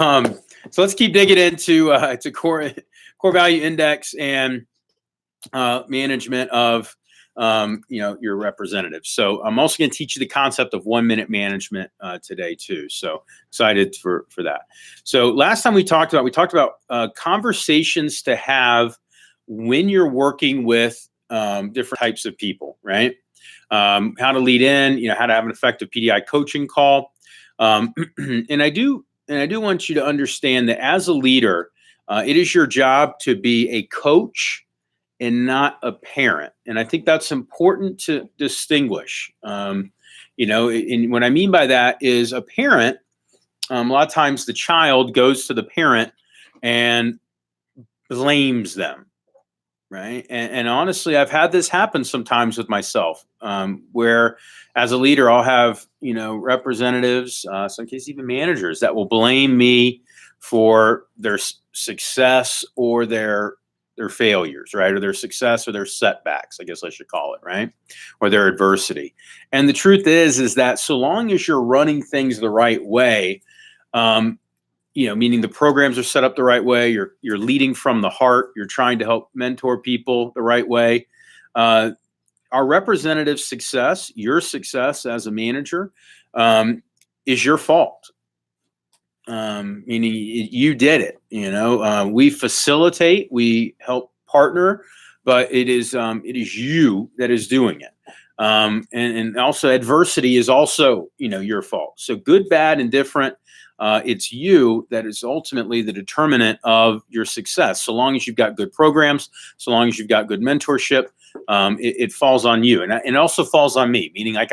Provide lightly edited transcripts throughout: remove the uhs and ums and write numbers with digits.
So let's keep digging into to core value index and management of your representatives. So I'm also going to teach you the concept of 1 minute management today too. So excited for that. So last time we talked about conversations to have when you're working with different types of people, right? How to lead in, how to have an effective PDI coaching call. And I do want you to understand that as a leader, it is your job to be a coach and not a parent. And I think that's important to distinguish. And what I mean by that is a parent, a lot of times the child goes to the parent and blames them, right? And honestly, I've had this happen sometimes with myself, where as a leader, I'll have, representatives, some cases even managers that will blame me for their success or their failures, right? Or their success or their setbacks, I guess I should call it, right? Or their adversity. And the truth is that so long as you're running things the right way, meaning the programs are set up the right way, you're leading from the heart, you're trying to help mentor people the right way. Our representative success, your success as a manager, is your fault. Meaning you did it. We facilitate, we help partner, but it is you that is doing it. And also adversity is also your fault. So good, bad, and different. It's you that is ultimately the determinant of your success. So long as you've got good programs, so long as you've got good mentorship, it falls on you, and it also falls on me. Meaning, like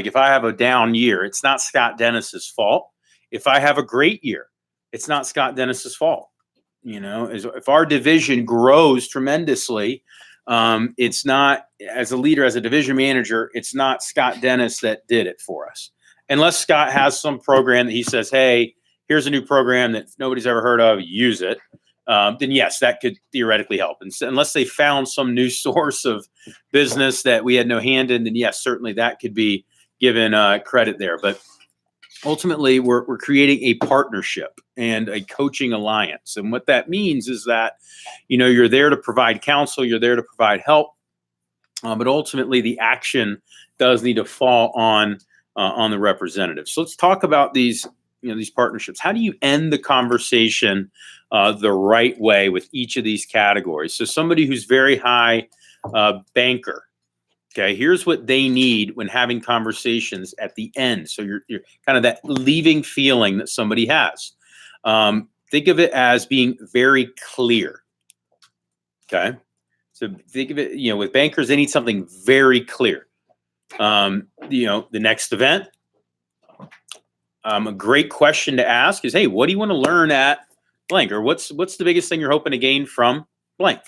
if I have a down year, it's not Scott Dennis's fault. If I have a great year, it's not Scott Dennis's fault. If our division grows tremendously, it's not, as a leader, as a division manager, it's not Scott Dennis that did it for us. Unless Scott has some program that he says, hey, here's a new program that nobody's ever heard of, use it. Then yes, that could theoretically help. And so, unless they found some new source of business that we had no hand in, then yes, certainly that could be given credit there. But ultimately, we're creating a partnership and a coaching alliance. And what that means is that, you're there to provide counsel, you're there to provide help, but ultimately the action does need to fall on the representative. So let's talk about these partnerships. How do you end the conversation the right way with each of these categories? So somebody who's very high banker. Okay, here's what they need when having conversations at the end. So you're kind of that leaving feeling that somebody has. Think of it as being very clear. Okay, so think of it, with bankers, they need something very clear. The next event. A great question to ask is, hey, what do you want to learn at blank? Or what's the biggest thing you're hoping to gain from blank?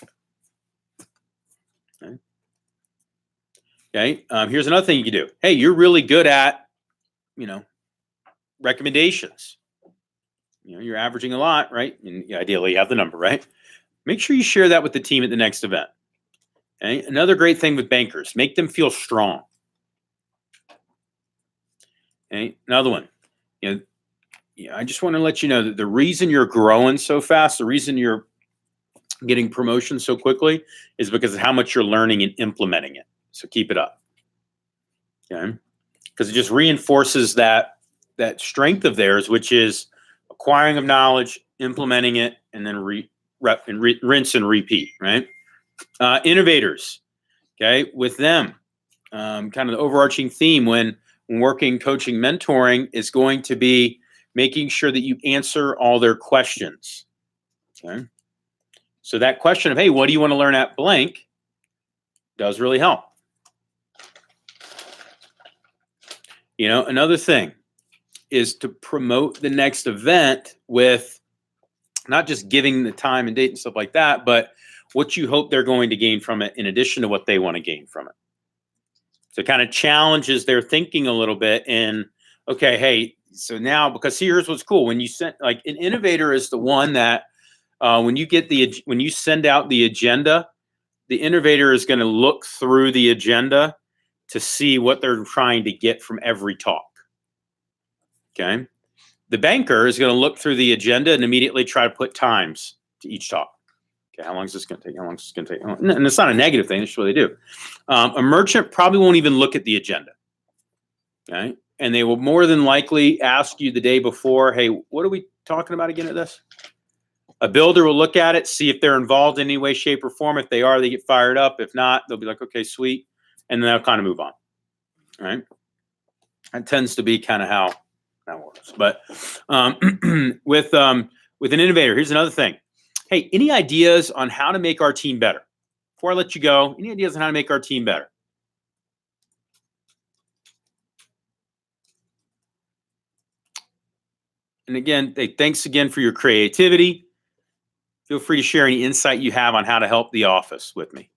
Okay. Here's another thing you can do. Hey, you're really good at, recommendations. You're averaging a lot, right? And ideally you have the number, right? Make sure you share that with the team at the next event. Okay. Another great thing with bankers, make them feel strong. Okay. Another one, I just want to let you know that the reason you're growing so fast, the reason you're getting promotions so quickly is because of how much you're learning and implementing it. So keep it up. Okay. Because it just reinforces that strength of theirs, which is acquiring of knowledge, implementing it, and then rinse and repeat, right? Innovators, okay, with them, kind of the overarching theme when working, coaching, mentoring is going to be making sure that you answer all their questions, okay? So that question of, hey, what do you want to learn at blank does really help. Another thing is to promote the next event with not just giving the time and date and stuff like that, but what you hope they're going to gain from it in addition to what they want to gain from it. So it kind of challenges their thinking a little bit in, okay, hey, so now, because here's what's cool. When you send, like, an innovator is the one that when you send out the agenda, the innovator is going to look through the agenda to see what they're trying to get from every talk. Okay. The banker is going to look through the agenda and immediately try to put times to each talk. Okay, how long is this going to take? How long is this going to take? And it's not a negative thing. That's what they do. A merchant probably won't even look at the agenda. Okay, and they will more than likely ask you the day before, hey, what are we talking about again at this? A builder will look at it, see if they're involved in any way, shape, or form. If they are, they get fired up. If not, they'll be like, okay, sweet. And then they'll kind of move on. All right. That tends to be kind of how that works. But with an innovator, here's another thing. Hey, any ideas on how to make our team better? Before I let you go, any ideas on how to make our team better? And again, hey, thanks again for your creativity. Feel free to share any insight you have on how to help the office with me.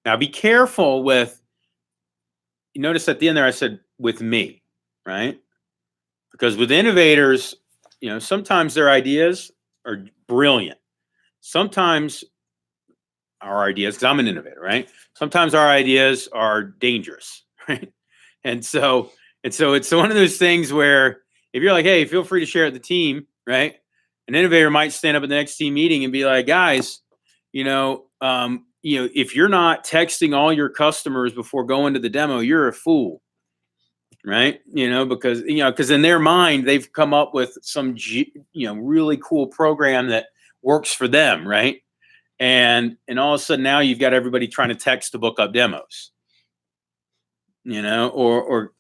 Now, be careful with, you notice at the end there, I said with me, right? Because with innovators, sometimes their ideas are brilliant. Sometimes our ideas, because I'm an innovator, right? Sometimes our ideas are dangerous, right? And so it's one of those things where if you're like, hey, feel free to share it with the team, right? An innovator might stand up at the next team meeting and be like, guys, if you're not texting all your customers before going to the demo, you're a fool, right? Because in their mind, they've come up with some, really cool program that works for them, right? And all of a sudden now you've got everybody trying to text to book up demos, or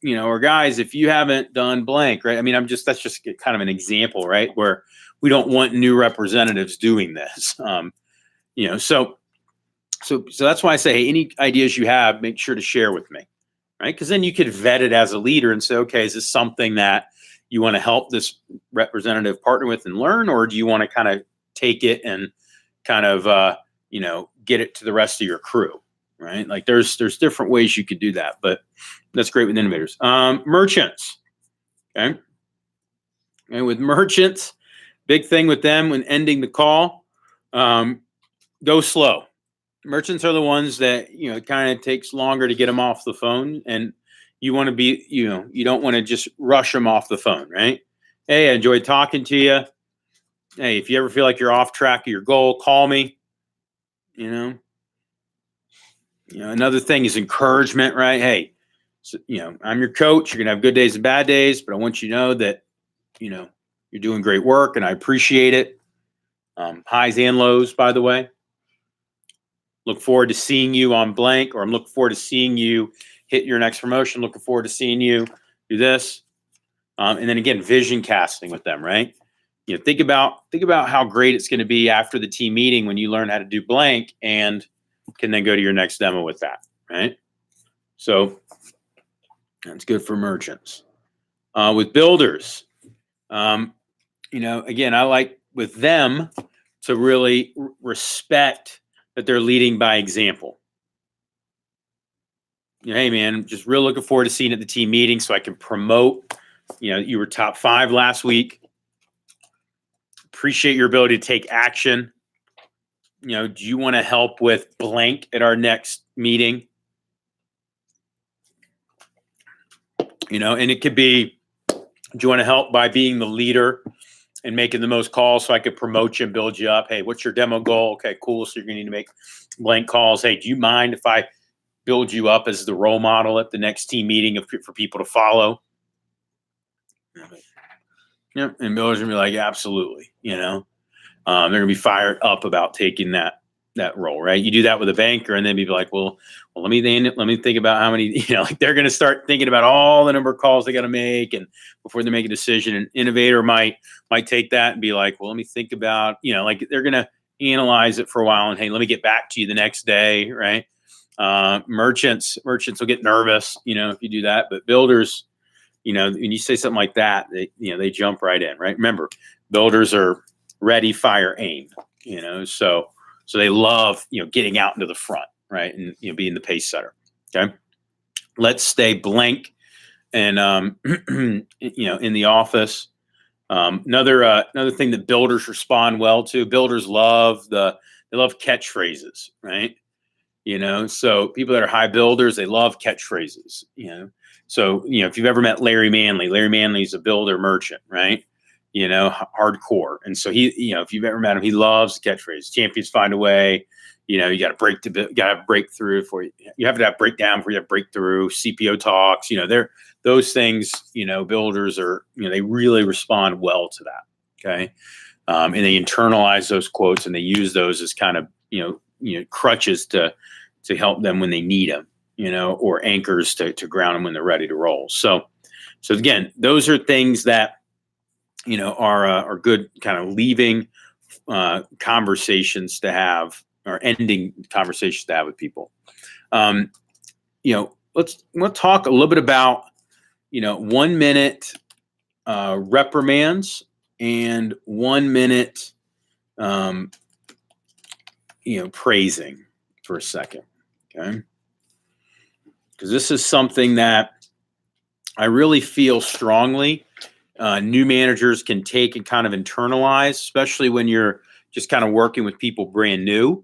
guys, if you haven't done blank, right? I mean, that's just kind of an example, right? Where we don't want new representatives doing this. So that's why I say, hey, any ideas you have, make sure to share with me, right? Because then you could vet it as a leader and say, okay, is this something that you want to help this representative partner with and learn, or do you want to kind of take it and kind of get it to the rest of your crew, right? Like there's different ways you could do that, but that's great with innovators. Merchants, okay? And with merchants, big thing with them when ending the call, go slow. Merchants are the ones that, it kind of takes longer to get them off the phone, and you want to be, you don't want to just rush them off the phone, right? Hey, I enjoyed talking to you. Hey, if you ever feel like you're off track of your goal, call me. Another thing is encouragement, right? Hey, I'm your coach. You're going to have good days and bad days, but I want you to know that, you're doing great work and I appreciate it. Highs and lows, by the way. Look forward to seeing you on blank, or I'm looking forward to seeing you hit your next promotion. Looking forward to seeing you do this. And then again, vision casting with them, right? Think about how great it's going to be after the team meeting when you learn how to do blank and can then go to your next demo with that, right? So that's good for merchants. With builders, again, I like with them to really respect that they're leading by example. Hey man, just real looking forward to seeing you at the team meeting so I can promote. You were top 5 last week. Appreciate your ability to take action. Do you want to help with blank at our next meeting? And it could be, do you want to help by being the leader and making the most calls so I could promote you and build you up? Hey, what's your demo goal? Okay, cool. So you're going to need to make blank calls. Hey, do you mind if I build you up as the role model at the next team meeting for people to follow? Yeah, and builders are going to be like, absolutely. They're going to be fired up about taking that role, right? You do that with a banker, and then be like, well, let me think about how many, like they're going to start thinking about all the number of calls they got to make, and before they make a decision. An innovator might take that and be like, well, let me think about, like they're going to analyze it for a while, and hey, let me get back to you the next day, right? Merchants will get nervous, if you do that, but builders, when you say something like that, they jump right in, right? Remember, builders are ready, fire, aim, so they love, getting out into the front, right? And, being the pace setter. Okay. Let's stay blank and, in the office. Another thing that builders respond well to, builders love catchphrases, right? So people that are high builders, they love catchphrases, So, if you've ever met Larry Manly's a builder merchant, right? Hardcore. And so if you've ever met him, he loves the catchphrase, champions find a way. You got to have breakthrough for you. You have to have breakdown before you have breakthrough. CPO talks, those things, builders are, they really respond well to that. Okay. And they internalize those quotes and they use those as kind of, crutches to help them when they need them, or anchors to ground them when they're ready to roll. So again, those are things that, are good kind of leaving conversations to have, or ending conversations to have with people. Let's talk a little bit about, 1 minute reprimands and 1 minute, praising for a second. Okay. Because this is something that I really feel strongly new managers can take and kind of internalize, especially when you're just kind of working with people brand new,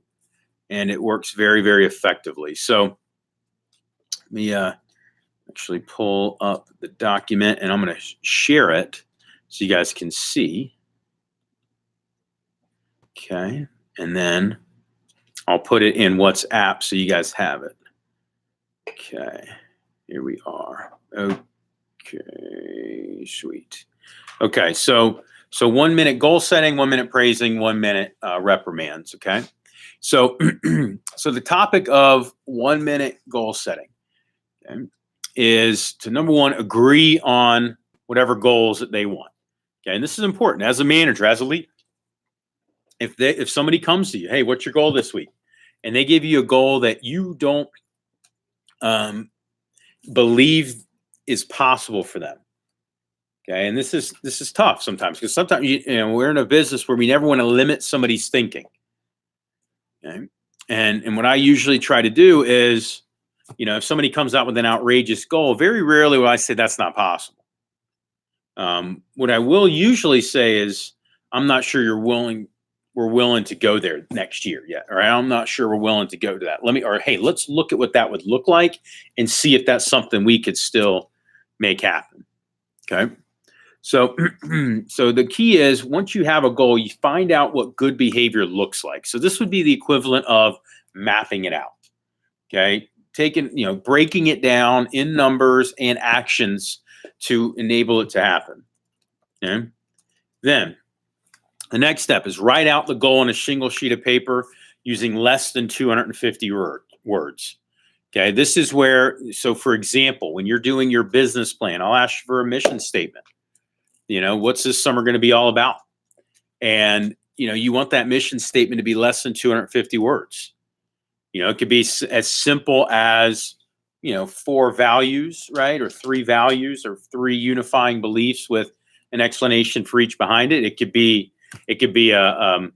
and it works very, very effectively. So let me actually pull up the document, and I'm going to share it so you guys can see. Okay. And then I'll put it in WhatsApp so you guys have it. Okay. Here we are. Okay, sweet. Okay, so 1 minute goal setting, 1 minute praising, 1 minute reprimands. Okay, so the topic of 1 minute goal setting, okay, is to, number one, agree on whatever goals that they want. Okay, and this is important as a manager, as a leader. If somebody comes to you, hey, what's your goal this week, and they give you a goal that you don't believe is possible for them. Okay, and this is tough sometimes, because sometimes we're in a business where we never want to limit somebody's thinking. Okay, and what I usually try to do is, if somebody comes out with an outrageous goal, very rarely will I say that's not possible. What I will usually say is, I'm not sure we're willing to go there next year yet. All right. I'm not sure we're willing to go to that. Hey, let's look at what that would look like and see if that's something we could still make happen. Okay. So, so the key is, once you have a goal, you find out what good behavior looks like. So this would be the equivalent of mapping it out. Okay. Breaking it down in numbers and actions to enable it to happen. Okay. Then the next step is write out the goal on a single sheet of paper using less than 250 words. Okay, this is where, so for example, when you're doing your business plan, I'll ask you for a mission statement. What's this summer going to be all about? And, you want that mission statement to be less than 250 words. It could be as simple as, 4 values, right? Or 3 values, or 3 unifying beliefs with an explanation for each behind it. It could be a,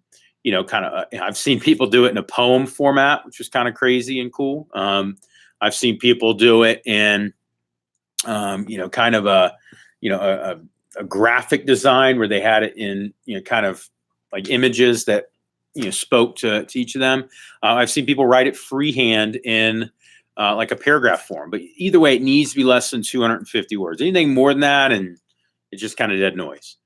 I've seen people do it in a poem format, which is kind of crazy and cool. I've seen people do it in, kind of a graphic design where they had it in, kind of like images that, spoke to each of them. I've seen people write it freehand in like a paragraph form, but either way, it needs to be less than 250 words. Anything more than that, and it's just kind of dead noise.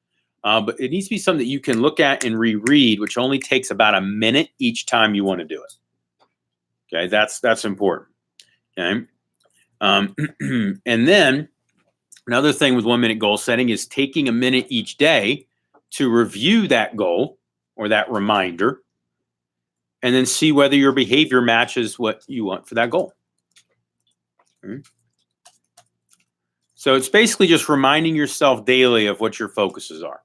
But it needs to be something that you can look at and reread, which only takes about a minute each time you want to do it. Okay, that's important. Okay, and then another thing with 1 minute goal setting is taking a minute each day to review that goal or that reminder, and then see whether your behavior matches what you want for that goal. Okay. So it's basically just reminding yourself daily of what your focuses are.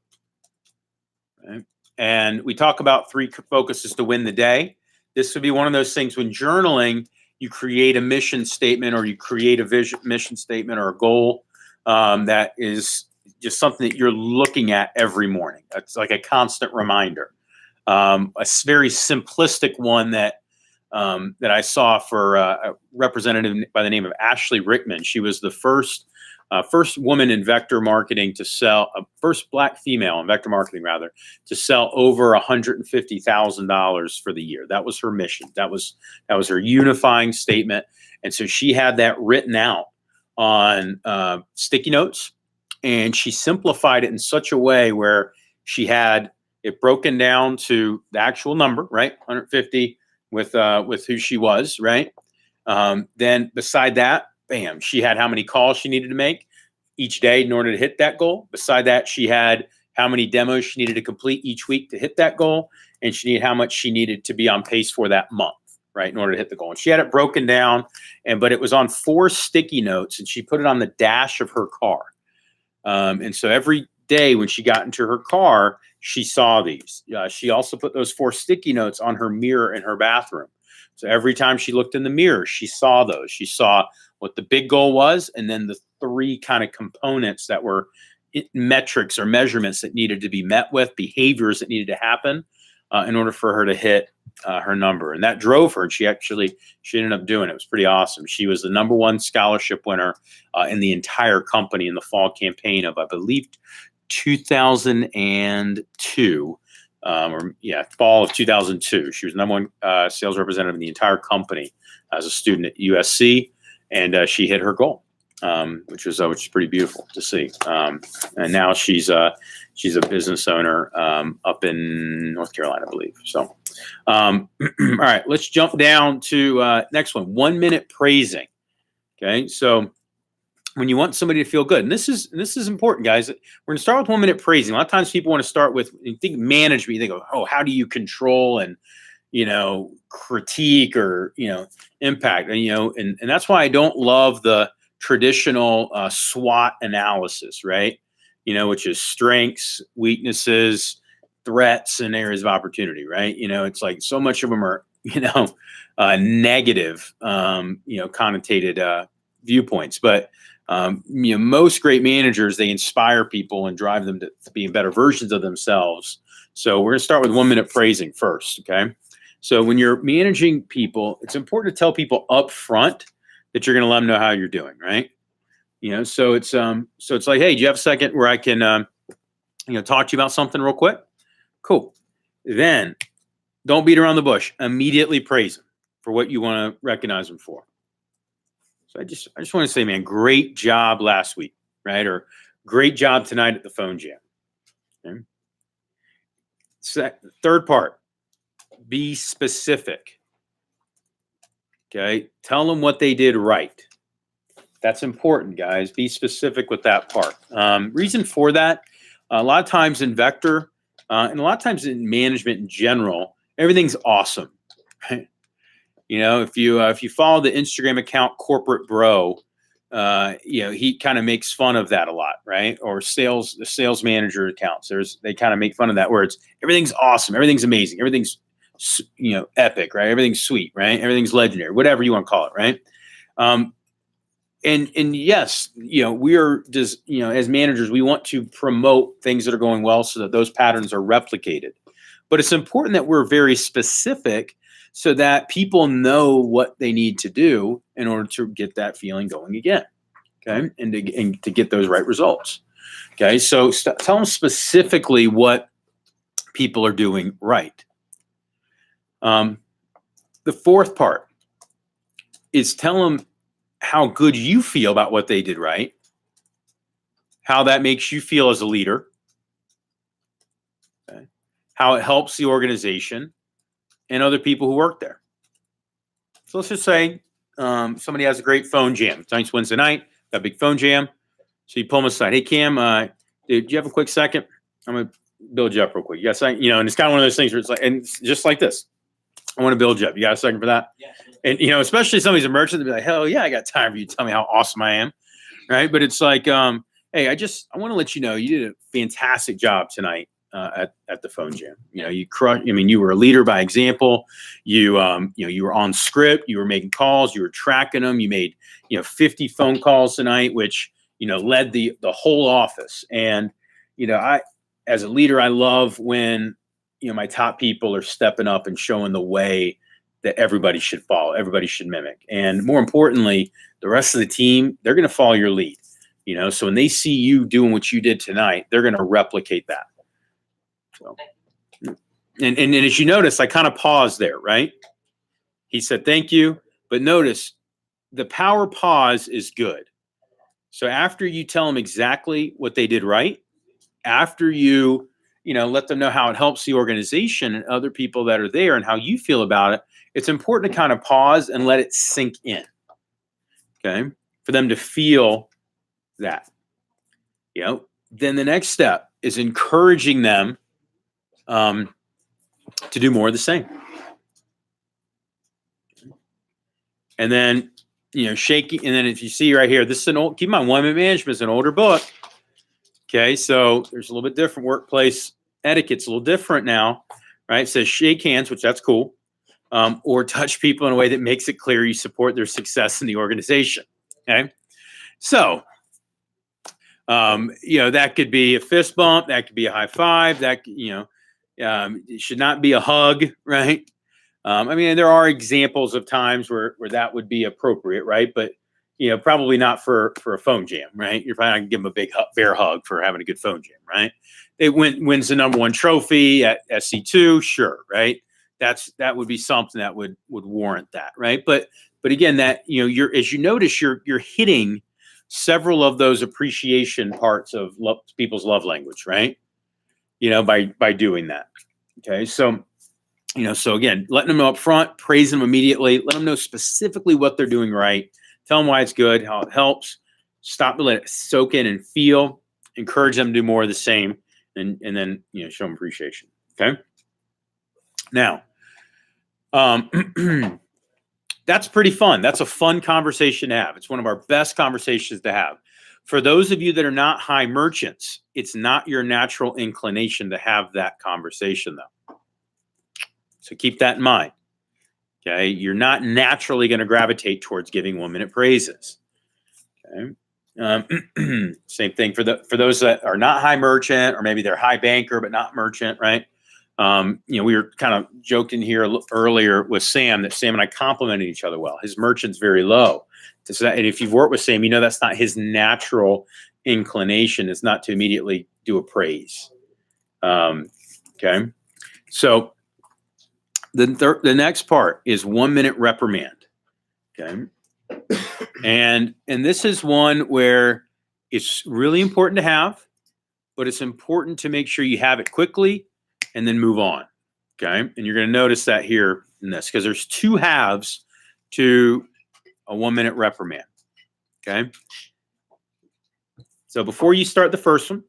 Okay. And we talk about 3 focuses to win the day. This would be one of those things when journaling, you create a mission statement, or you create a mission statement or a goal that is just something that you're looking at every morning. That's like a constant reminder. A very simplistic one that I saw for a representative by the name of Ashley Rickman. She was the first woman in vector marketing to sell, first Black female in vector marketing rather, to sell over $150,000 for the year. That was her mission. That was her unifying statement. And so she had that written out on sticky notes, and she simplified it in such a way where she had it broken down to the actual number, right? 150 with who she was, right? Then beside that, bam, she had how many calls she needed to make each day in order to hit that goal. Beside that, she had how many demos she needed to complete each week to hit that goal, and she needed how much she needed to be on pace for that month, right, in order to hit the goal. And she had it broken down, but it was on 4 sticky notes, and she put it on the dash of her car. And so every day when she got into her car, she saw these. She also put those 4 sticky notes on her mirror in her bathroom. So every time she looked in the mirror, she saw those. She saw what the big goal was, and then the 3 kind of components that were metrics or measurements that needed to be met with, behaviors that needed to happen in order for her to hit her number. And that drove her, and she ended up doing it. It was pretty awesome. She was the #1 scholarship winner in the entire company in the fall campaign of, I believe, 2002. Fall of 2002. She was #1 sales representative in the entire company as a student at USC, and she hit her goal, which is pretty beautiful to see. And now she's a business owner up in North Carolina, I believe. So, all right, let's jump down to next one. 1 minute praising. Okay, so when you want somebody to feel good, and this is important, guys. We're going to start with 1 minute praising. A lot of times people want to start with, you think management, you think of, oh, how do you control and, critique or, impact, and that's why I don't love the traditional SWOT analysis, right? Which is strengths, weaknesses, threats, and areas of opportunity, right? It's like so much of them are, negative, connotated viewpoints, but most great managers, they inspire people and drive them to being better versions of themselves. So we're going to start with 1 minute praising first. Okay. So when you're managing people, it's important to tell people up front that you're going to let them know how you're doing. Right. So it's like, hey, do you have a second where I can, talk to you about something real quick? Cool. Then don't beat around the bush. Immediately praise them for what you want to recognize them for. So I just want to say, man, great job last week, right? Or great job tonight at the phone jam. Okay. Third part, be specific. Okay. Tell them what they did right. That's important, guys. Be specific with that part. Reason for that, a lot of times in Vector, and a lot of times in management in general, everything's awesome, right? If you follow the Instagram account Corporate Bro, he kind of makes fun of that a lot, right? Or the sales manager accounts. They kind of make fun of that where it's everything's awesome, everything's amazing, everything's epic, right? Everything's sweet, right? Everything's legendary, whatever you want to call it, right? And yes, we are just as managers, we want to promote things that are going well so that those patterns are replicated. But it's important that we're very specific, so that people know what they need to do in order to get that feeling going again, okay, and to get those right results. Okay, so tell them specifically what people are doing right. The fourth part is tell them how good you feel about what they did right, how that makes you feel as a leader, okay, how it helps the organization and other people who work there. So let's just say somebody has a great phone jam. Tonight's Wednesday night, got a big phone jam. So you pull them aside. Hey, Cam, dude, do you have a quick second? I'm going to build you up real quick. You got a second? And it's kind of one of those things where it's like, and it's just like this. I want to build you up. You got a second for that? Yeah. And, especially somebody's a merchant, they'll be like, hell yeah, I got time for you to tell me how awesome I am. Right. But it's like, hey, I want to let you know, you did a fantastic job tonight. At the phone jam, you crush. I mean, you were a leader by example. You were on script. You were making calls. You were tracking them. You made 50 phone calls tonight, which led the whole office. And I, as a leader, I love when my top people are stepping up and showing the way that everybody should follow, everybody should mimic, and more importantly, the rest of the team, they're going to follow your lead. So when they see you doing what you did tonight, they're going to replicate that. So, and as you notice, I kind of paused there, right? He said, thank you. But notice the power pause is good. So after you tell them exactly what they did right, after you let them know how it helps the organization and other people that are there and how you feel about it, it's important to kind of pause and let it sink in. Okay, for them to feel that. Then the next step is encouraging them to do more of the same. And then, shaking. And then if you see right here, this is an old, keep in mind, Women Management is an older book. Okay, so there's a little bit different workplace etiquette's a little different now, right? It says shake hands, which that's cool, or touch people in a way that makes it clear you support their success in the organization. Okay, so that could be a fist bump, that could be a high five, that it should not be a hug, right? There are examples of times where that would be appropriate, right? But probably not for a phone jam, right? You're probably not gonna give them a big bear hug for having a good phone jam, right? It wins the #1 trophy at SC2, sure, right? That would be something that would warrant that, right? But again, that you're, as you notice, you're hitting several of those appreciation parts of people's love language, right? By doing that. Okay, so so again, letting them know up front, praise them immediately, let them know specifically what they're doing right. Tell them why it's good, how it helps. Stop to let it soak in and feel. Encourage them to do more of the same, and then show them appreciation. Okay. Now, that's pretty fun. That's a fun conversation to have. It's one of our best conversations to have. For those of you that are not high merchants, it's not your natural inclination to have that conversation, though. So keep that in mind. Okay, you're not naturally going to gravitate towards giving 1-minute praises. Okay, same thing for those that are not high merchant, or maybe they're high banker but not merchant, right? We were kind of joking here earlier with Sam that Sam and I complimented each other well. His merchant's very low, and if you've worked with Sam, that's not his natural inclination. It's not to immediately do a praise. Okay, so. The next part is 1-minute reprimand. Okay. And this is one where it's really important to have, but it's important to make sure you have it quickly and then move on. Okay. And you're going to notice that here in this, because there's 2 halves to a 1-minute reprimand. Okay. So before you start the first one,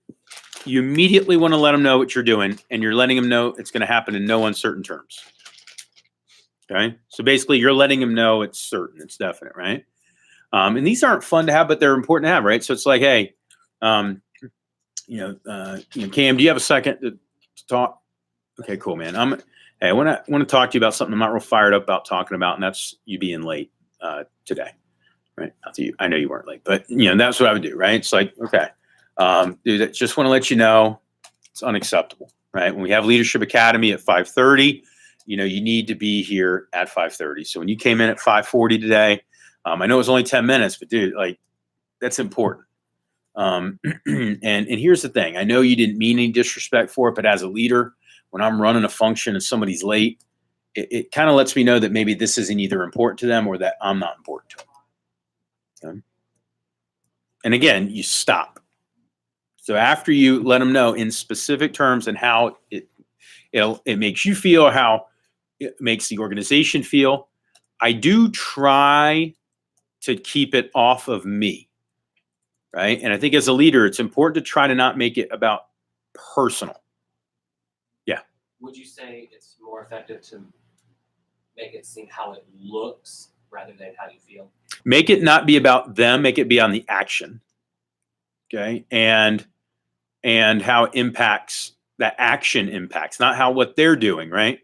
you immediately want to let them know what you're doing, and you're letting them know it's going to happen in no uncertain terms. Okay, so basically you're letting them know it's certain, it's definite, right? And these aren't fun to have, but they're important to have, right? So it's like, hey, Cam, do you have a second to talk? Okay, cool, man. I want to talk to you about something I'm not real fired up about talking about, and that's you being late today, right? Not to you, I know you weren't late, but that's what I would do, right? It's like, okay, dude, I just want to let you know it's unacceptable, right? When we have Leadership Academy at 5:30. You need to be here at 5:30. So when you came in at 5:40 today, I know it was only 10 minutes, but dude, like, that's important. And here's the thing. I know you didn't mean any disrespect for it, but as a leader, when I'm running a function and somebody's late, it kind of lets me know that maybe this isn't either important to them or that I'm not important to them. Okay? And again, you stop. So after you let them know in specific terms and how it makes you feel, how it makes the organization feel, I do try to keep it off of me, right? And I think as a leader, it's important to try to not make it about personal. Yeah. Would you say it's more effective to make it seem how it looks rather than how you feel? Make it not be about them, make it be on the action. Okay. And how it impacts, that action impacts, not what they're doing, right?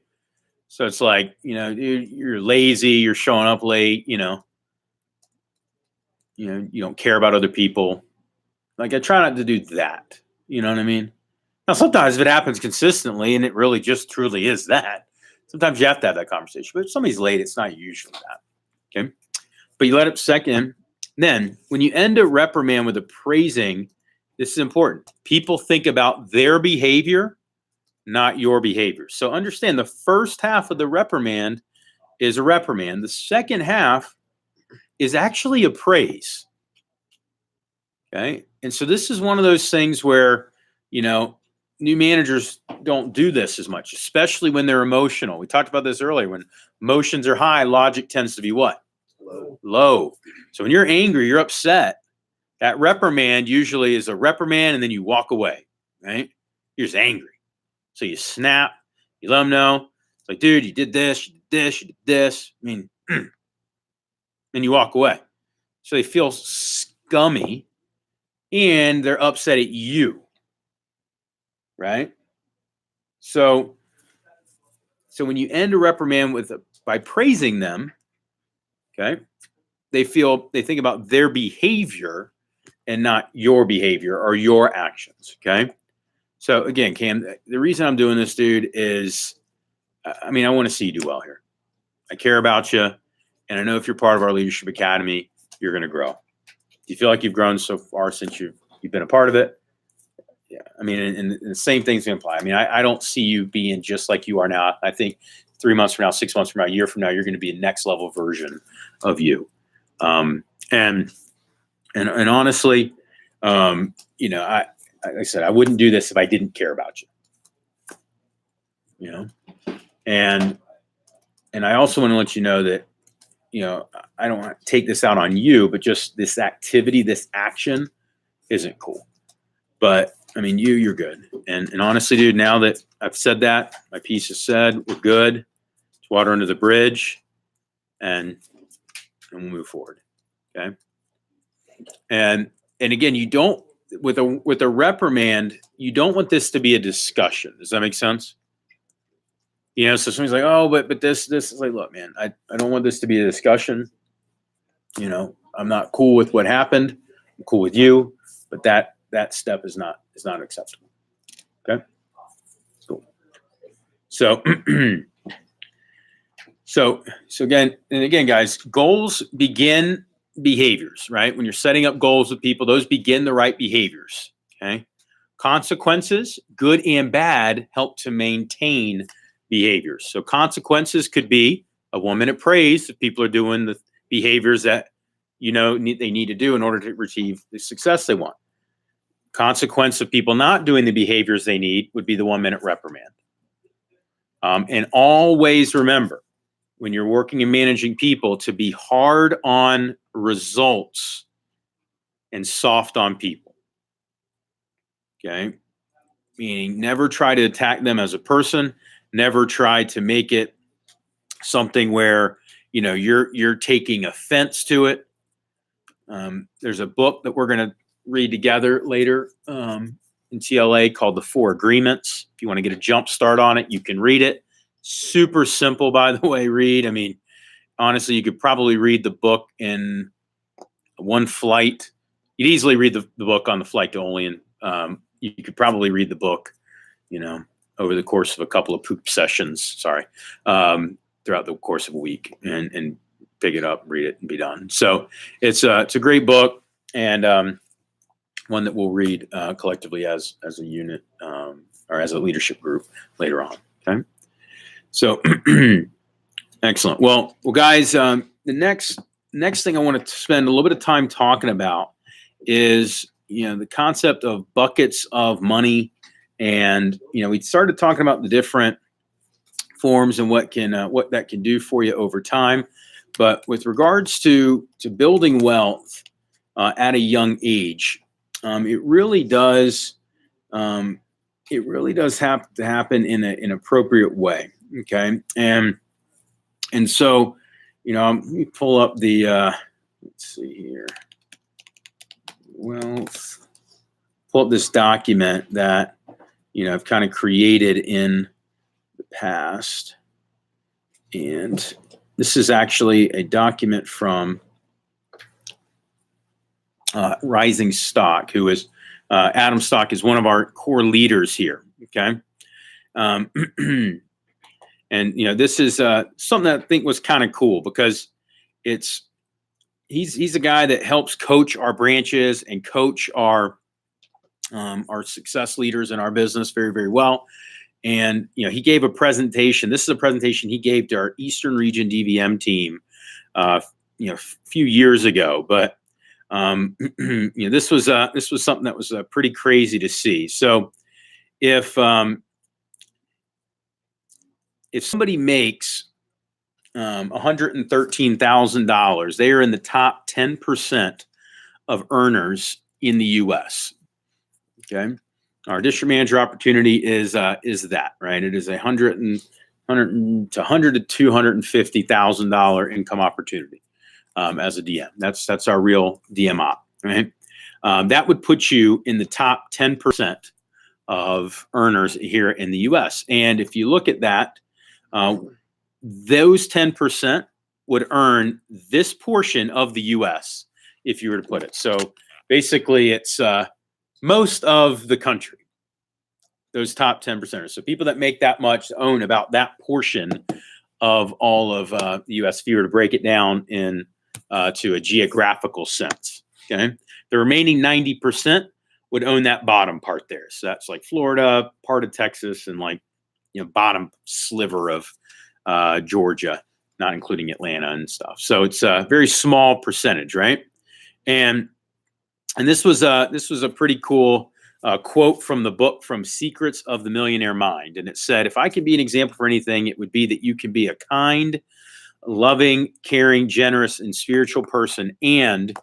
So it's like, you're lazy, you're showing up late, you don't care about other people. Like, I try not to do that. You know what I mean? Now, sometimes if it happens consistently and it really just truly is that, sometimes you have to have that conversation. But if somebody's late, it's not usually that. Okay. But you let it sink in. Then when you end a reprimand with a praising, this is important. People think about their behavior, not your behavior. So understand, the first half of the reprimand is a reprimand. The second half is actually a praise. Okay. And so this is one of those things where, new managers don't do this as much, especially when they're emotional. We talked about this earlier. When emotions are high, logic tends to be what? Low. So when you're angry, you're upset, that reprimand usually is a reprimand and then you walk away, right? You're just angry. So you snap, you let them know. It's like, dude, you did this, you did this, you did this. I mean, and you walk away. So they feel scummy and they're upset at you, right? So when you end a reprimand by praising them, okay, they think about their behavior and not your behavior or your actions, okay? So again, Cam, the reason I'm doing this, dude, is, I want to see you do well here. I care about you, and I know if you're part of our Leadership Academy, you're going to grow. Do you feel like you've grown so far since you've been a part of it? Yeah, and the same thing's going to apply. I don't see you being just like you are now. I think 3 months from now, 6 months from now, a year from now, you're going to be a next level version of you. And honestly, like I said, I wouldn't do this if I didn't care about you. And I also want to let you know that, I don't want to take this out on you, but just this activity, this action isn't cool. But you're good. And honestly, dude, now that I've said that, my piece is said, we're good. It's water under the bridge, and we'll move forward. Okay. And again, you don't, with a reprimand, you don't want this to be a discussion. Does that make sense? So somebody's like, oh, but this is like, look, man, I don't want this to be a discussion. I'm not cool with what happened. I'm cool with you, but that step is not acceptable. Okay. Cool. So, so again, guys, goals begin behaviors, right? When you're setting up goals with people, those begin the right behaviors. Okay. Consequences, good and bad, help to maintain behaviors. So consequences could be a 1-minute praise if people are doing the behaviors that they need to do in order to achieve the success they want. Consequence of people not doing the behaviors they need would be the 1-minute reprimand. And always remember, when you're working and managing people, to be hard on results and soft on people. Okay? Meaning never try to attack them as a person. Never try to make it something where, you're taking offense to it. There's a book that we're going to read together later in TLA called The 4 Agreements. If you want to get a jump start on it, you can read it. Super simple, by the way, read. Honestly, you could probably read the book in one flight. You'd easily read the book on the flight to Olean. You could probably read the book, over the course of a couple of poop sessions, throughout the course of a week, and pick it up, read it, and be done. So it's a great book, and one that we'll read collectively as a unit or as a leadership group later on. Okay. So excellent. Well, guys, the next thing I want to spend a little bit of time talking about is, the concept of buckets of money. And, we started talking about the different forms and what that can do for you over time. But with regards to building wealth at a young age, it really does have to happen in an appropriate way. Okay. And so, let me pull up the, let's see here. Wealth. Pull up this document that, I've kind of created in the past. And this is actually a document from Rising Stock, who is Adam Stock is one of our core leaders here. Okay. And, this is something that I think was kind of cool because he's a guy that helps coach our branches and coach our success leaders in our business very, very well. And, he gave a presentation. This is a presentation he gave to our Eastern Region DVM team, a few years ago. But This was something that was pretty crazy to see. So if somebody makes $113,000, they are in the top 10% of earners in the U.S. Okay, our district manager opportunity is that, right? It is $100 to $250,000 income opportunity as a DM. That's our real DM op, right? That would put you in the top 10% of earners here in the U.S. And if you look at that, those 10% would earn this portion of the U.S. if you were to put it. So basically, it's most of the country. Those top 10%ers. So people that make that much own about that portion of all of the U.S. if you were to break it down in to a geographical sense. Okay, the remaining 90% would own that bottom part there. So that's like Florida, part of Texas, and like bottom sliver of Georgia, not including Atlanta and stuff. So it's a very small percentage, right? And this was a pretty cool quote from the book from Secrets of the Millionaire Mind. And it said, if I could be an example for anything, it would be that you can be a kind, loving, caring, generous, and spiritual person and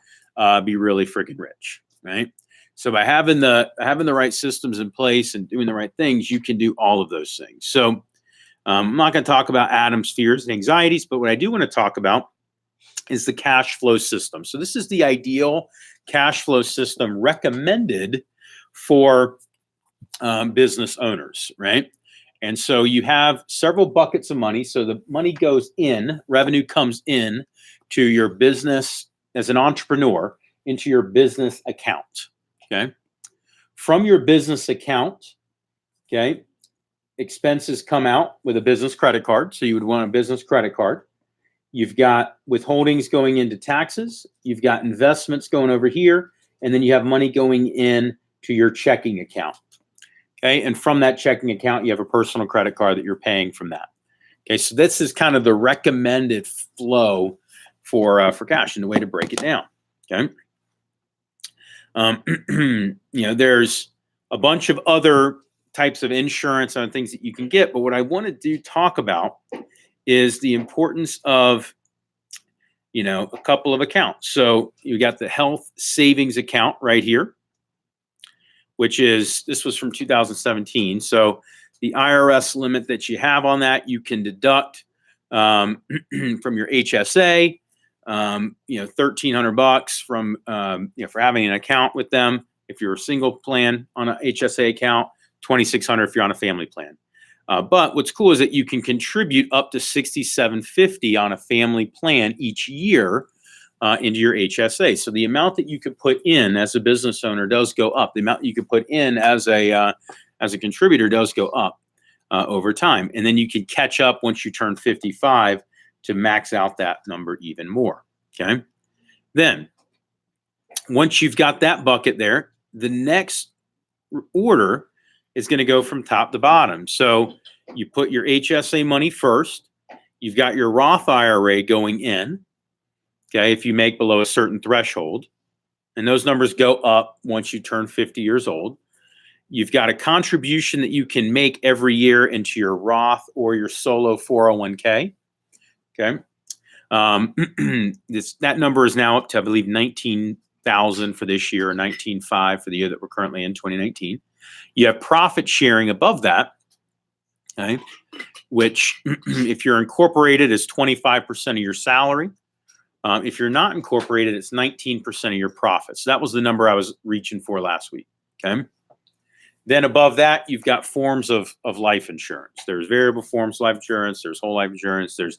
be really freaking rich, right? So by having the right systems in place and doing the right things, you can do all of those things. So I'm not going to talk about Adam's fears and anxieties, but what I do want to talk about is the cash flow system. So this is the ideal cash flow system recommended for business owners, right? And so you have several buckets of money. So the money goes in, revenue comes in to your business as an entrepreneur into your business account, okay? From your business account, okay, expenses come out with a business credit card. So you would want a business credit card. You've got withholdings going into taxes. You've got investments going over here. And then you have money going in to your checking account. Okay. And from that checking account, you have a personal credit card that you're paying from that. Okay. So this is kind of the recommended flow for cash and the way to break it down. Okay. There's a bunch of other types of insurance and things that you can get. But what I want to talk about is the importance of, a couple of accounts. So you got the health savings account right here, this was from 2017. So the IRS limit that you have on that, you can deduct from your HSA, $1,300 from, for having an account with them. If you're a single plan on an HSA account, $2,600 if you're on a family plan. But what's cool is that you can contribute up to $6,750 on a family plan each year into your HSA. So the amount that you could put in as a business owner does go up. The amount you could put in as a contributor does go up over time. And then you can catch up once you turn 55 to max out that number even more. Okay. Then once you've got that bucket there, the next order is going to go from top to bottom. So you put your HSA money first. You've got your Roth IRA going in. Okay, if you make below a certain threshold, and those numbers go up once you turn 50 years old. You've got a contribution that you can make every year into your Roth or your solo 401k. Okay, that number is now up to, I believe, 19,000 for this year, or 19,500 for the year that we're currently in, 2019. You have profit sharing above that, okay, which if you're incorporated is 25% of your salary. If you're not incorporated, it's 19% of your profits. So that was the number I was reaching for last week. Okay. Then above that, you've got forms of life insurance. There's variable forms of life insurance. There's whole life insurance. There's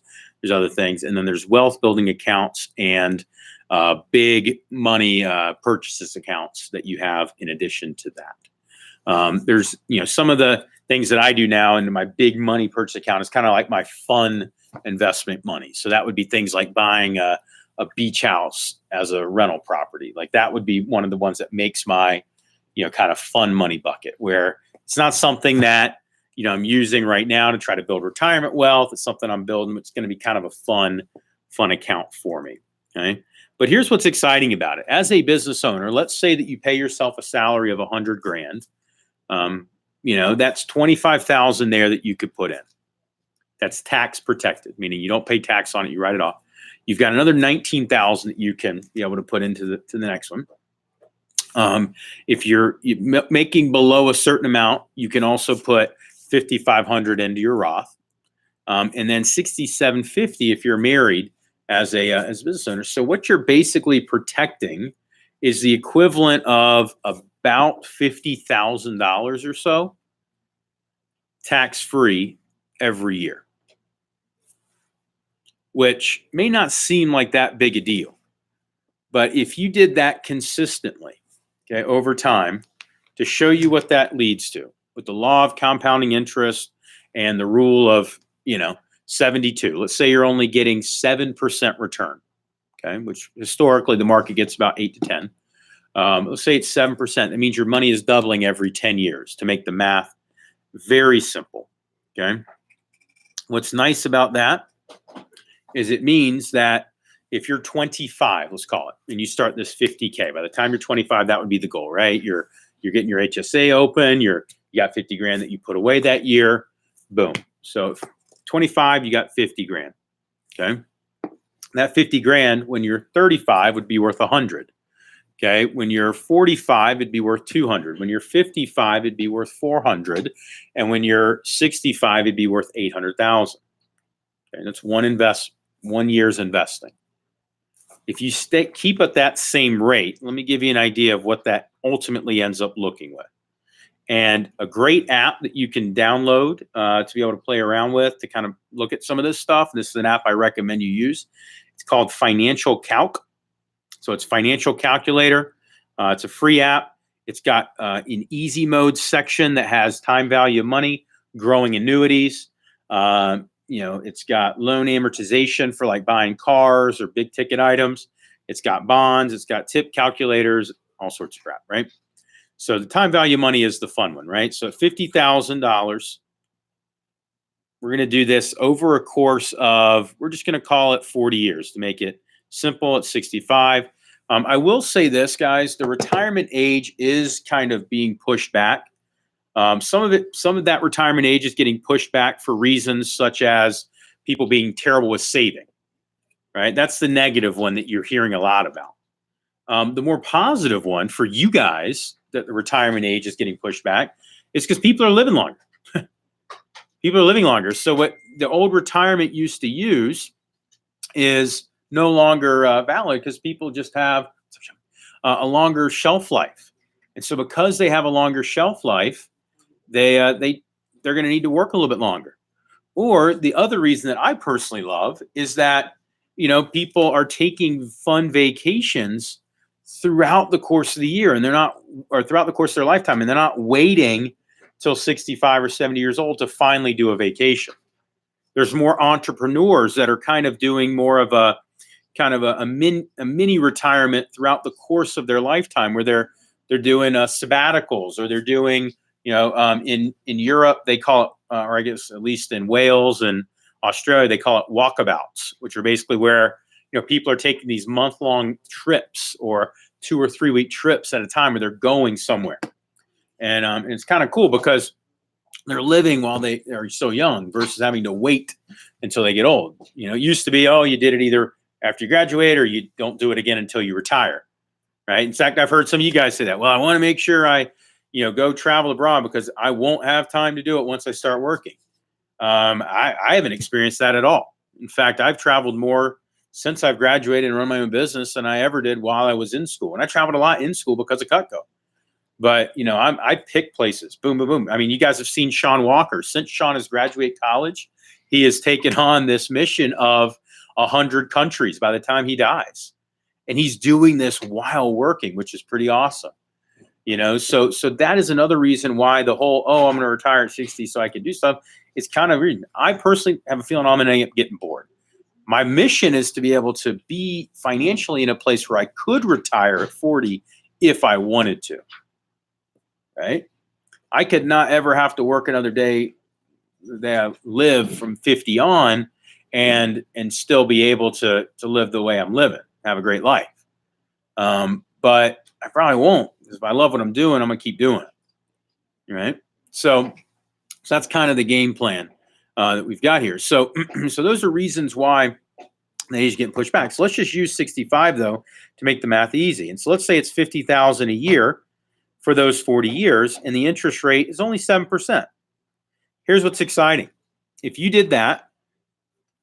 other things. And then there's wealth building accounts and big money purchases accounts that you have in addition to that. There's, some of the things that I do now into my big money purchase account is kind of like my fun investment money. So that would be things like buying a beach house as a rental property. Like that would be one of the ones that makes my, kind of fun money bucket, where it's not something that, I'm using right now to try to build retirement wealth. It's something I'm building. It's going to be kind of a fun account for me. Okay. But here's what's exciting about it. As a business owner, let's say that you pay yourself a salary of $100,000. That's 25,000 there that you could put in. That's tax protected, meaning you don't pay tax on it. You write it off. You've got another 19,000 that you can be able to put into the next one. If you're making below a certain amount, you can also put 5,500 into your Roth, and then 6,750 if you're married as a business owner. So what you're basically protecting is the equivalent of about $50,000 or so, tax-free every year, which may not seem like that big a deal, but if you did that consistently, okay, over time, to show you what that leads to with the law of compounding interest and the rule of 72. Let's say you're only getting 7% return, okay, which historically the market gets about 8 to 10. Let's say it's 7%. That means your money is doubling every 10 years, to make the math very simple, okay? What's nice about that is it means that if you're 25, let's call it, and you start this 50K, by the time you're 25, that would be the goal, right? You're getting your HSA open, you got 50 grand that you put away that year, boom. So 25, you got 50 grand, okay? That 50 grand when you're 35 would be worth 100. Okay, when you're 45, it'd be worth 200. When you're 55, it'd be worth 400, and when you're 65, it'd be worth 800,000. Okay, that's one year's investing. If you keep at that same rate, let me give you an idea of what that ultimately ends up looking with. And a great app that you can download to be able to play around with to kind of look at some of this stuff. This is an app I recommend you use. It's called Financial Calc. So it's Financial Calculator. It's a free app. It's got an easy mode section that has time value of money, growing annuities. It's got loan amortization for like buying cars or big ticket items. It's got bonds. It's got tip calculators, all sorts of crap, right? So the time value of money is the fun one, right? So $50,000, we're going to do this over a course of, we're just going to call it 40 years to make it simple at 65. I will say this, guys, the retirement age is kind of being pushed back. Some of that retirement age is getting pushed back for reasons such as people being terrible with saving, right? That's the negative one that you're hearing a lot about. The more positive one for you guys that the retirement age is getting pushed back is because people are living longer. People are living longer. So what the old retirement used to use is no longer valid because people just have a longer shelf life. And so because they have a longer shelf life, they're going to need to work a little bit longer. Or the other reason that I personally love is that, people are taking fun vacations throughout the course of the year, and throughout the course of their lifetime, and they're not waiting till 65 or 70 years old to finally do a vacation. There's more entrepreneurs that are kind of doing more of a mini retirement throughout the course of their lifetime, where they're doing sabbaticals, or they're doing, in Europe they call it, or I guess at least in Wales and Australia they call it walkabouts, which are basically where people are taking these month-long trips or 2 or 3 week trips at a time, where they're going somewhere, and it's kind of cool because they're living while they are so young versus having to wait until they get old. It used to be, you did it either after you graduate or you don't do it again until you retire, right? In fact, I've heard some of you guys say that. Well, I want to make sure I, go travel abroad because I won't have time to do it once I start working. I haven't experienced that at all. In fact, I've traveled more since I've graduated and run my own business than I ever did while I was in school. And I traveled a lot in school because of Cutco. But, I pick places, boom, boom, boom. I mean, you guys have seen Sean Walker. Since Sean has graduated college, he has taken on this mission of 100 countries by the time he dies. And he's doing this while working, which is pretty awesome. So that is another reason why the whole, I'm going to retire at 60 so I can do stuff, is kind of reason. I personally have a feeling I'm going to end up getting bored. My mission is to be able to be financially in a place where I could retire at 40 if I wanted to. Right? I could not ever have to work another day that I live from 50 on and still be able to live the way I'm living, have a great life. But I probably won't, because if I love what I'm doing, I'm going to keep doing it. Right. So that's kind of the game plan that we've got here. So, so those are reasons why the age is getting pushed back. So let's just use 65 though to make the math easy. And so let's say it's 50,000 a year for those 40 years, and the interest rate is only 7%. Here's what's exciting. If you did that,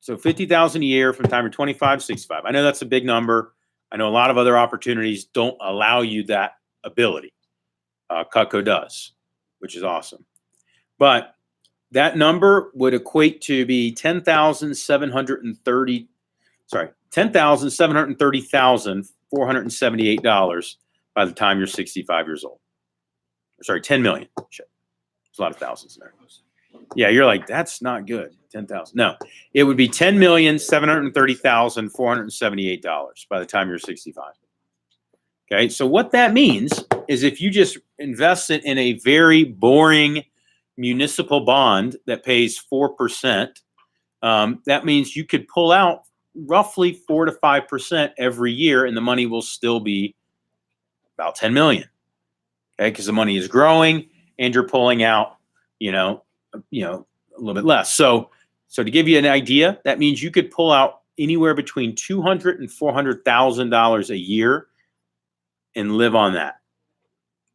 so 50,000 a year from the time you're 25 to 65. I know that's a big number. I know a lot of other opportunities don't allow you that ability. Cutco does, which is awesome. But that number would equate to be $10,730,478 by the time you're 65 years old. Sorry, 10 million. Shit. There's a lot of thousands in there. Yeah, you're like, that's not good. 10,000. No, it would be $10,730,478 by the time you're 65. Okay, so what that means is if you just invest it in a very boring municipal bond that pays 4%, that means you could pull out roughly 4 to 5% every year, and the money will still be about 10 million. Okay, because the money is growing and you're pulling out, a little bit less. So to give you an idea, that means you could pull out anywhere between $200,000 and $400,000 a year and live on that.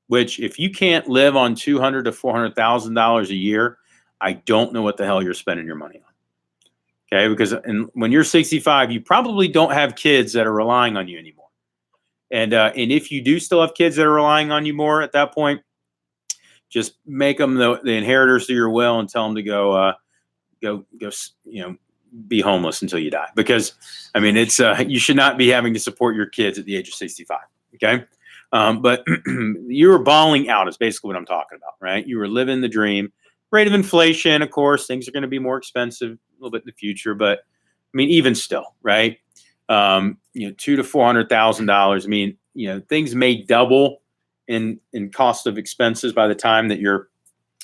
Which, if you can't live on $200,000 to $400,000 a year, I don't know what the hell you're spending your money on. Okay, because when you're 65, you probably don't have kids that are relying on you anymore. And if you do still have kids that are relying on you more at that point, just make them the inheritors to your will and tell them to go, be homeless until you die. Because, I mean, it's you should not be having to support your kids at the age of 65. Okay, but you were balling out is basically what I'm talking about, right? You were living the dream. Rate of inflation, of course, things are going to be more expensive a little bit in the future, but I mean, even still, right? $200,000 to $400,000. I mean, things may double in cost of expenses by the time that you're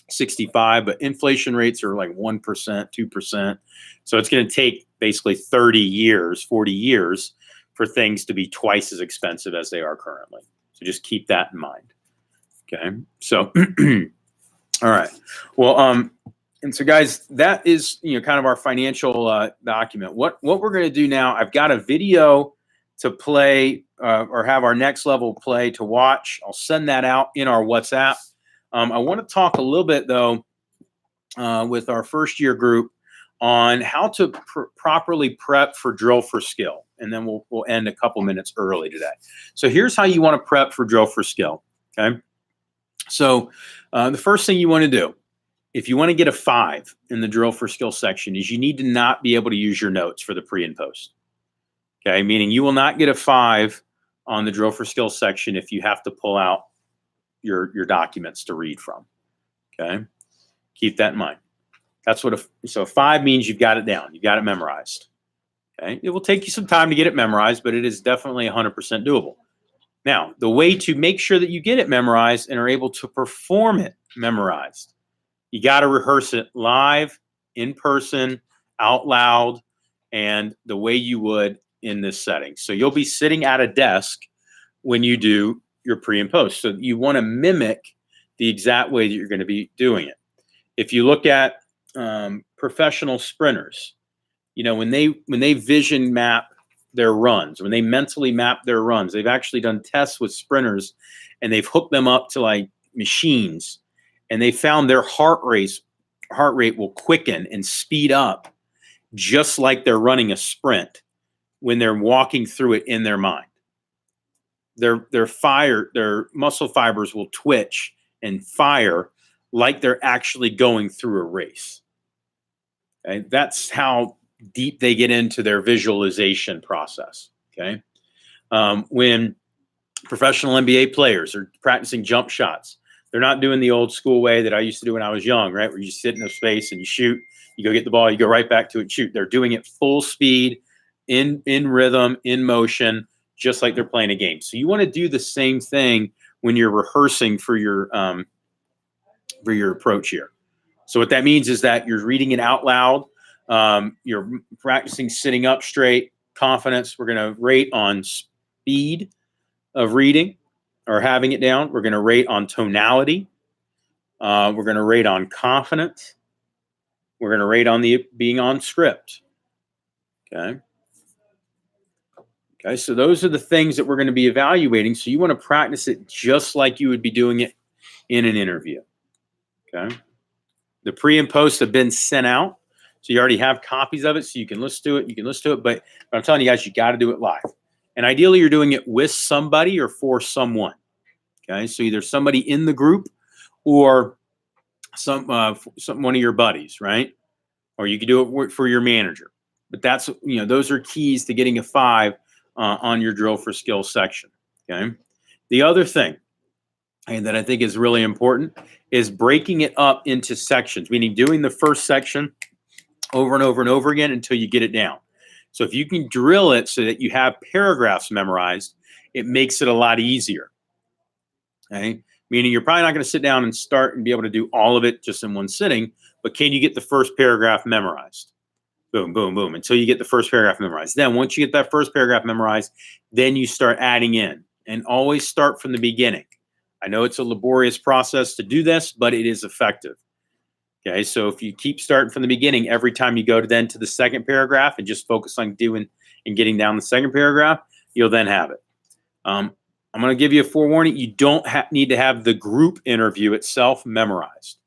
65, but inflation rates are like 1%, 2%. So it's going to take basically 40 years for things to be twice as expensive as they are currently. So just keep that in mind. Okay. So, all right. Well, and so guys, that is, kind of our financial document. What we're going to do now, I've got a video to play or have our next level play to watch. I'll send that out in our WhatsApp. I want to talk a little bit though with our first year group on how to properly prep for drill for skill. And then we'll end a couple minutes early today. So here's how you want to prep for drill for skill. Okay. So the first thing you want to do, if you want to get a 5 in the drill for skill section, is you need to not be able to use your notes for the pre and post. Okay. Meaning you will not get a 5 on the drill for skill section if you have to pull out your documents to read from. Okay. Keep that in mind. That's what so 5 means you've got it down. You've got it memorized. Okay. It will take you some time to get it memorized, but it is definitely 100% doable. Now, the way to make sure that you get it memorized and are able to perform it memorized, you got to rehearse it live, in person, out loud, and the way you would in this setting. So you'll be sitting at a desk when you do your pre and post. So you want to mimic the exact way that you're going to be doing it. If you look at professional sprinters, when they vision map their runs, when they mentally map their runs, they've actually done tests with sprinters and they've hooked them up to like machines, and they found their heart rate will quicken and speed up just like they're running a sprint when they're walking through it in their mind. Their muscle fibers will twitch and fire like they're actually going through a race. Okay? That's how deep they get into their visualization process. Okay. When professional NBA players are practicing jump shots, they're not doing the old school way that I used to do when I was young, right? Where you sit in a space and you shoot, you go get the ball, you go right back to it, shoot. They're doing it full speed, in rhythm, in motion, just like they're playing a game. So you want to do the same thing when you're rehearsing for your approach here. So what that means is that you're reading it out loud. You're practicing sitting up straight, confidence. We're going to rate on speed, of reading or having it down. We're going to rate on tonality. We're going to rate on confidence. We're going to rate on the being on script. Okay. Okay. So those are the things that we're going to be evaluating. So you want to practice it just like you would be doing it in an interview. Okay. The pre and post have been sent out. So you already have copies of it. So you can listen to it. You can listen to it. But I'm telling you guys, you got to do it live. And ideally, you're doing it with somebody or for someone. Okay. So either somebody in the group or one of your buddies, right? Or you can do it for your manager. But that's, those are keys to getting a 5 on your drill for skills section. Okay. The other thing, and that I think is really important, is breaking it up into sections, meaning doing the first section over and over and over again until you get it down. So if you can drill it so that you have paragraphs memorized, it makes it a lot easier. Okay. Meaning you're probably not going to sit down and start and be able to do all of it just in one sitting, but can you get the first paragraph memorized? Boom, boom, boom, until you get the first paragraph memorized. Then once you get that first paragraph memorized, then you start adding in, and always start from the beginning. I know it's a laborious process to do this, but it is effective. Okay, so if you keep starting from the beginning, every time you go to the second paragraph and just focus on doing and getting down the second paragraph, you'll then have it. I'm going to give you a forewarning. You don't need to have the group interview itself memorized.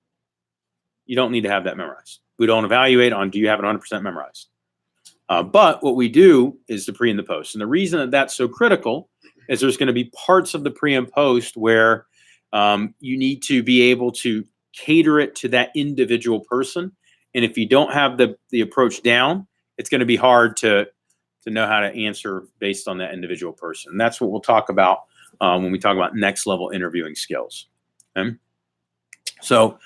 You don't need to have that memorized. We don't evaluate on do you have it 100% memorized. But what we do is the pre and the post. And the reason that that's so critical is there's going to be parts of the pre and post where you need to be able to cater it to that individual person. And if you don't have the approach down, it's going to be hard to know how to answer based on that individual person. And that's what we'll talk about when we talk about next level interviewing skills. Okay? So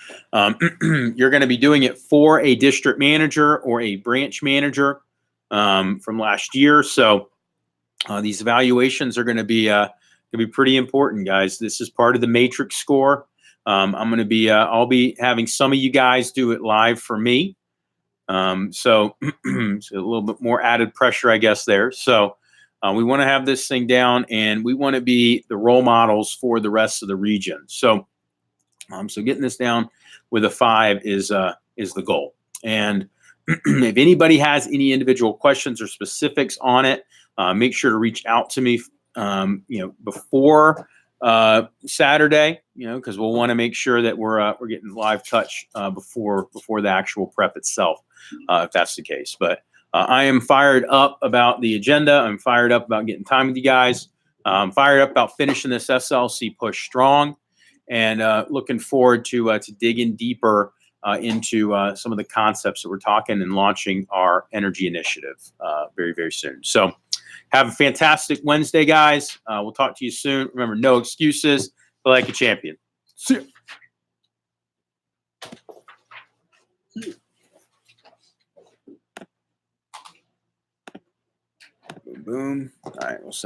you're going to be doing it for a district manager or a branch manager from last year. So these evaluations are going to be pretty important, guys. This is part of the matrix score. I'll be having some of you guys do it live for me. So it's a little bit more added pressure, I guess, there. So we want to have this thing down, and we want to be the role models for the rest of the region. So getting this down with a 5 is the goal. And if anybody has any individual questions or specifics on it, make sure to reach out to me, before Saturday, because we'll want to make sure that we're getting live touch before the actual prep itself, if that's the case. But I am fired up about the agenda. I'm fired up about getting time with you guys. I'm fired up about finishing this SLC push strong. And looking forward to digging deeper into some of the concepts that we're talking and launching our energy initiative very, very soon. So have a fantastic Wednesday, guys. We'll talk to you soon. Remember, no excuses. Feel like a champion. See ya. Boom, boom. All right, we'll